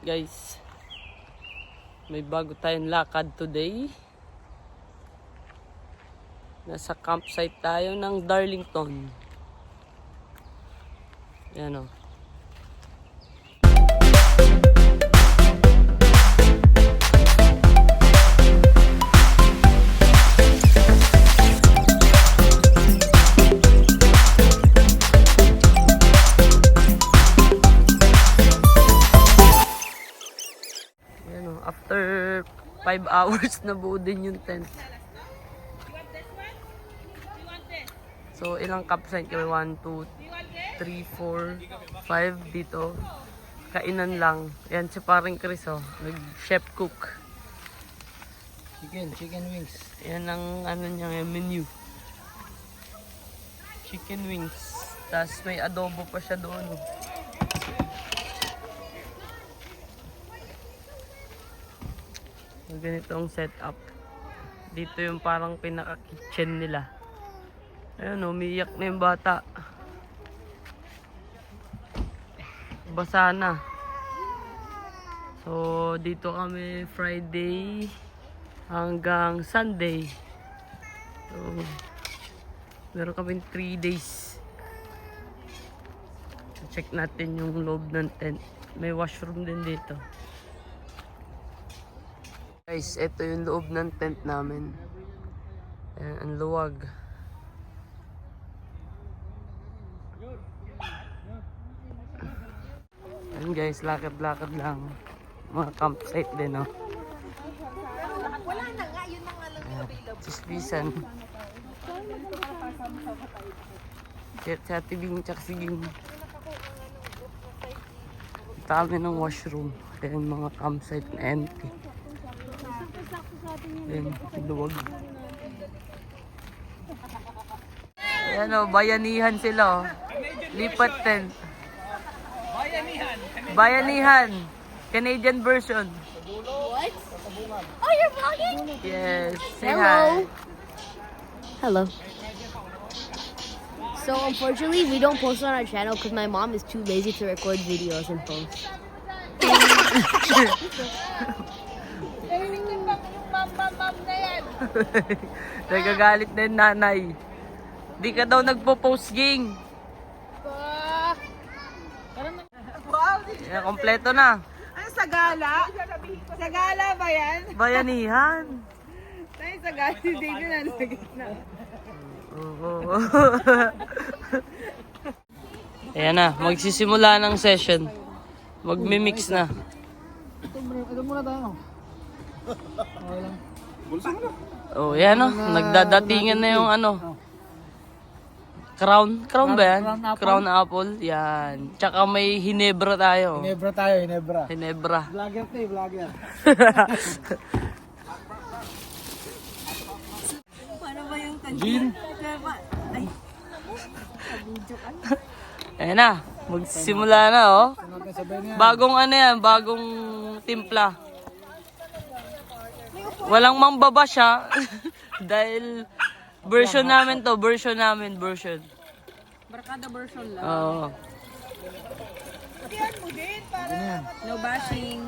guys. May bago tayong lakad today. Nasa campsite tayo ng Darlington. Yan o. After 5 hours na buo din yung tent. So ilang campsite kami? 1, 2, 3, 4, 5 dito. Kainan lang. Yan si paring Chris oh. Nag-chef cook. Chicken wings. Yan ang ano niya menu. Chicken wings. Tapos may adobo pa siya doon. Ganito ang setup. Dito yung parang pinaka-kitchen nila. Ayun, umiiyak na yung bata. Basa na. So, dito kami Friday hanggang Sunday. So, meron kami 3 days. So, check natin yung loob ng tent. May washroom din dito. Guys, ito yung loob ng tent namin. Ayan, ang luwag. Ayan guys, lakad-lakad lang. Mga campsite din, no? Wala na nga, yun na nga lang yung available. Chismisan. Sa tibing tsaka siging. Dami ng washroom. Ayan mga campsite na empty. Ayan, luwag. Ayan o, bayanihan sila o. Lipat tent. Bayanihan. Canadian version. What? Oh, you're vlogging? Yes. Say Hello. hi. Hello. So unfortunately, we don't post on our channel because my mom is too lazy to record videos and post. Nagagalit na yung nanay. Di ka daw nagpo-post, ging. Yan, kompleto na. Ano sa gala? Sa gala ba yan? Bayanihan. Tayo sa gala si David na sa gitna. Oo. Ayan na, magsisimula ng session. Magmi-mix na. Ito muna tayo. Okay lang. Oh, yan o. Nagdadatingan na yung ano. Crown ba yan? Crown apple. Yan. Tsaka may hinebra tayo. Hinebra tayo, hinebra. Hinebra. Vlogger to eh, vlogger. Paano ba yung Gin? Ayan na. Magsisimula na oh. Sabay niya. Bagong ano yan, bagong timpla. Walang mambaba siya. Dahil version namin to, version. Barkada version lang. Oo. Yan mo din para no bashing.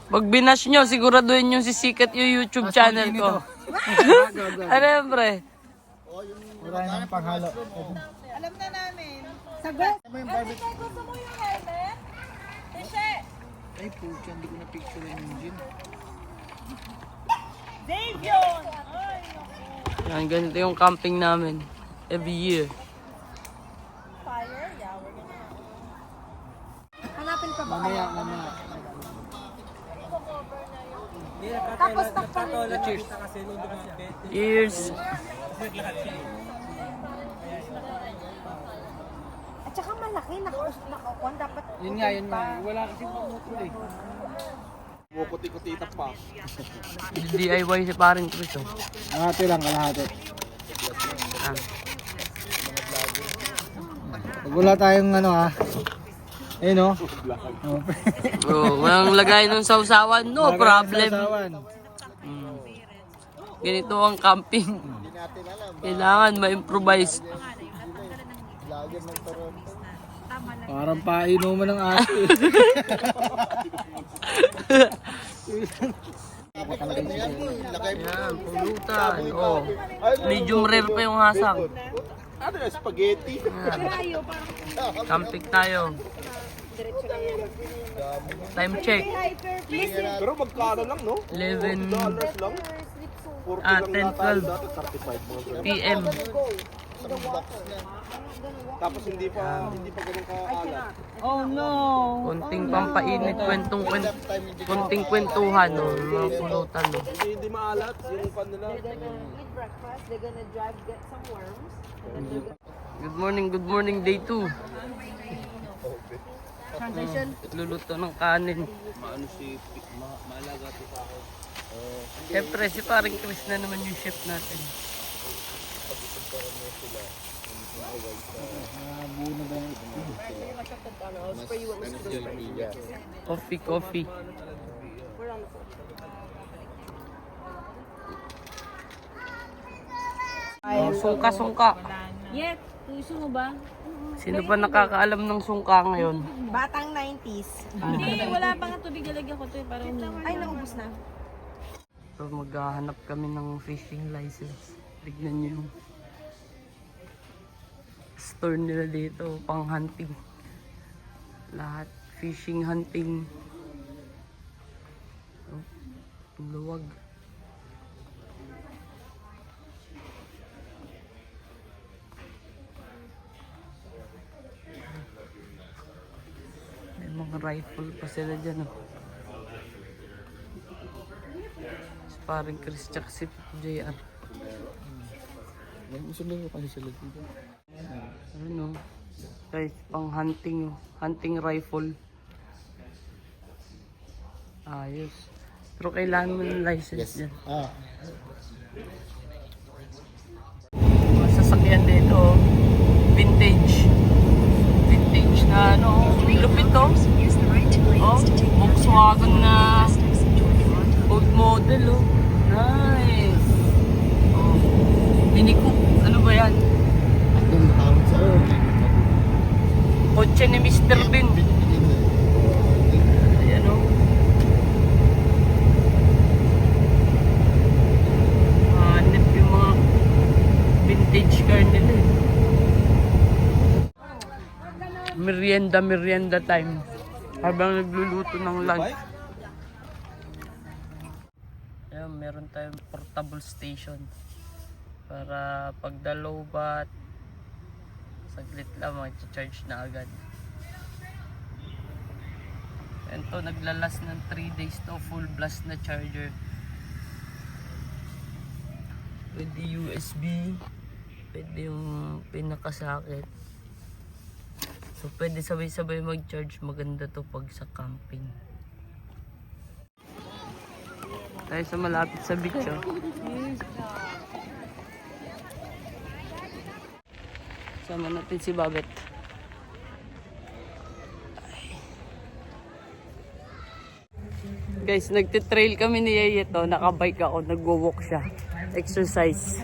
Pag binash nyo, siguraduhin nyo sisikat yung YouTube channel ko. Ano yan, pre? Wala nang panghalo. Alam na namin. Sagot. Ano yung barbecue? Gusto mo yung helmet? Tishe! Ay, pucha, hindi ko na picture yung gin. Dave yun! Yan, ganito yung camping namin. Every year. Fire? Yeah, we're gonna... Hanapin pa ba? Mamaya. Tapos takpan mo. Years. At saka malaki, nakakuan dapat. Yun nga. Wala kasi pamukul eh. Kuti-kuti pa. DIY si paring Chris. Oh. Kalahati lang, kalahati. Ah. Pag wala tayong ano ha. Ayun o. Oh, walang lagay ng sausawan. No problem. Ganito ang camping. Kailangan ma-improvise. Vlogger ng Toronto. Tama na. Parang painuman ng aso eh. Yan, pulutan. Oh. Medium rare pa yung hasang. Ano yung spaghetti? Yan. Camping tayo. Time check. Pero magkano lang, no? 11 Dollars lang. 40 lang 10, nata, 12 dati 35 mga ganun. PM. Tapos hindi pa ganun kaalat. Konting pampainit, konting kwentuhan, no? Mga pulutan, no? Hindi maalat yung pan nila. Good morning, day 2. Luluto ng kanin. Maano si maalaga to sa ako. Siyempre, si paring Chris na naman yung chef natin. Coffee. Oh, sungka. Yet, gusto mo ba? Sino ba nakakaalam ng sungka ngayon? Batang 90s. Hindi, wala pa nga tubig. Lalagyan ko ito para ay, naubos na. So, maghahanap kami ng fishing license. Tignan nyo yung store nila dito, pang hunting. Lahat, fishing, hunting. Oh, luwag. May mga rifle pa sila dyan, oh. Parang Chris tsaka si JR. Susunod ko kasi sila dito. Ano? Guys, pang hunting, oh. Hunting rifle. Ayos. Pero kailangan mo ng license dyan. Mga sasakyan dito, oh. Vintage. Vintage na ano, lupit to. Oh, Volkswagen na old model, oh. Nice. Oh. Mini Coupe. Ano ba yan? Kotse ni Mr. Bean. Ayan, oh. Hanip yung mga vintage car nila, eh. Merienda time. Habang nagluluto ng lunch. Ayan, meron tayong portable station. Para pag dalobat, saglit lang, mag-charge na agad. And to, naglalas ng 3 days to, full blast na charger. Pwede USB, pwede yung pinakasakit. So pwede sabay-sabay mag-charge, maganda to pag sa camping. Tayo sa malapit sa beach, oh. Sama natin si Babet. Guys, nagtitrail kami ni Yeye to. Nakabike ako, nagwo-walk siya. Exercise.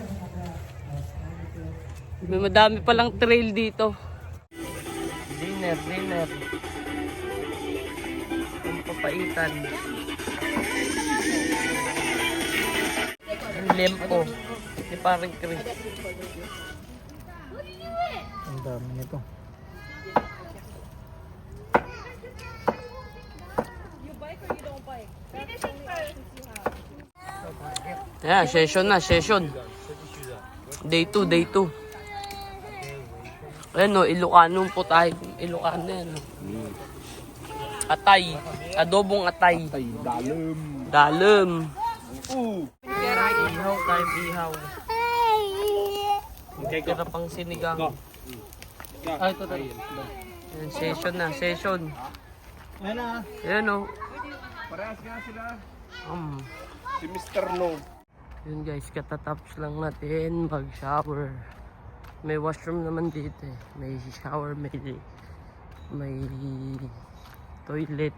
May madami palang trail dito. Dinner. Ang papaitan. Ang lempo. Si parang Chris. Ang dami nito. Yeah, session. Day 2. Ayan, no, Ilocano po tayo. Ilocano yan. Atay. Adobong atay. Dalam. Ihaw tayo, ihaw. Tira pang sinigang. Ito. Ayan, session. Ayan, o. Parehas nga sila. Si Mr. No. Yun guys, katatapos lang natin mag-shower. May washroom naman dito, eh. May shower, may toilet.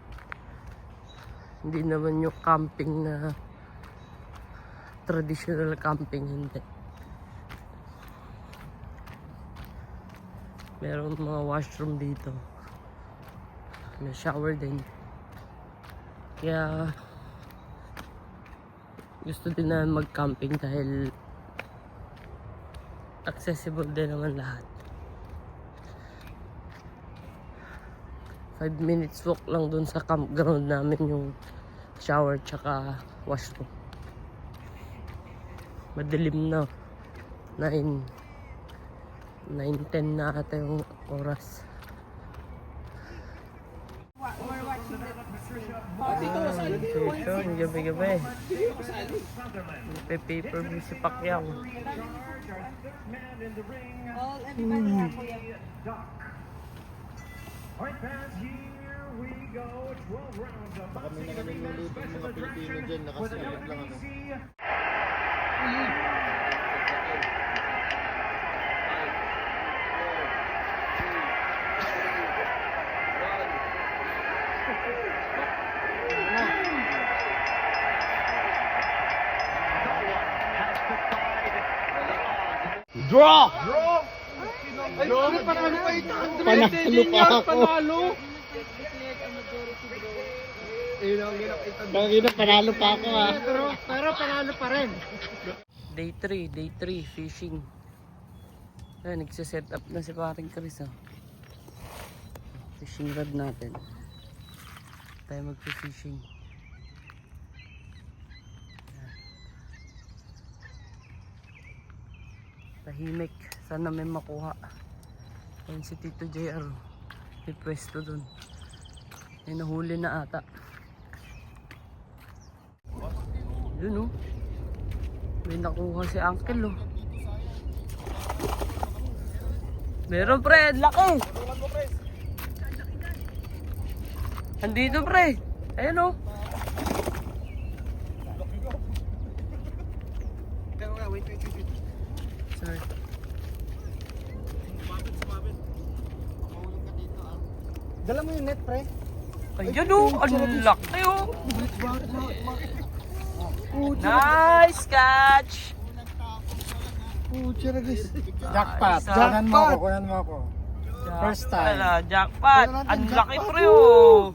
Hindi naman yung camping na traditional camping, hindi. Meron mga washroom dito. May shower din. Kaya gusto din na mag-camping dahil accessible din naman lahat. 5 minutes walk lang dun sa campground namin yung shower tsaka washroom. Madilim na. 9:10 na ata yung oras. Ang gabi-gabi. Paper view si Pacquiao. Baka may nakaluluto ng mga Pilipino dyan, nakasilip lang ano. Draw! Panalo pa ako. Kanina panalo pa ako ha. Pero panalo pa rin. Day 3 fishing. Ayan, nagsiset up na si paring Chris oh. Fishing rod natin. Tayo magpi-fishing. Ayan. Tahimik. Sana may makuha. Ayan si Tito JR. May pwesto dun. May nahuli na ata. Yun oh. May nakuha si Uncle oh. Meron pre, laki! Andito pre. Ayun oh. Sorry. Dala mo yung net, pre. Ayun oh, ang laki oh. Nice catch! Puchiragis. Jackpot. Isa. Kunan mo ako. First time. Ala, jackpot. Ang laki pre oh.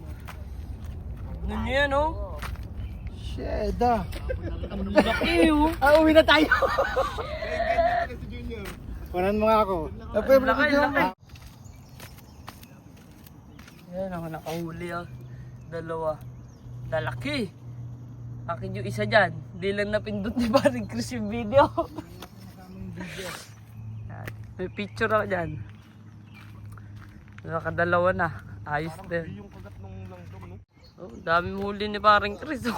Ano nyo yan oh? Sheda. Ang laki oh. Uwi na tayo. Kunan mo nga ako. Ang laki, laki. Yan ako nakahuli ah. Dalawa. Lalaki. Akin yung isa dyan. Di lang napindot ni paring Chris yung video. Yan. May picture ako dyan. Nakadalawa na. Ayos din. Oh, dami huli ni paring Chris.